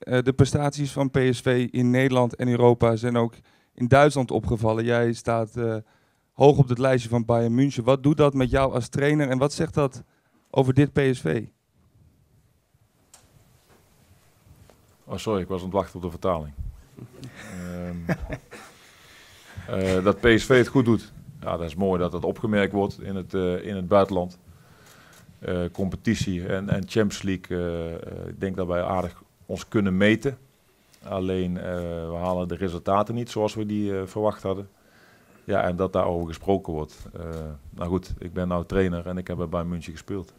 de prestaties van PSV in Nederland en Europa zijn ook in Duitsland opgevallen. Jij staat hoog op het lijstje van Bayern München. Wat doet dat met jou als trainer en wat zegt dat over dit PSV? Oh, sorry, ik was aan het wachten op de vertaling. Dat PSV het goed doet. Ja, dat is mooi dat dat opgemerkt wordt in het buitenland. Competitie en Champions League. Ik denk dat wij aardig ons kunnen meten. Alleen we halen de resultaten niet zoals we die verwacht hadden. Ja, en dat daarover gesproken wordt. Nou goed, ik ben nou trainer en ik heb bij Bayern München gespeeld.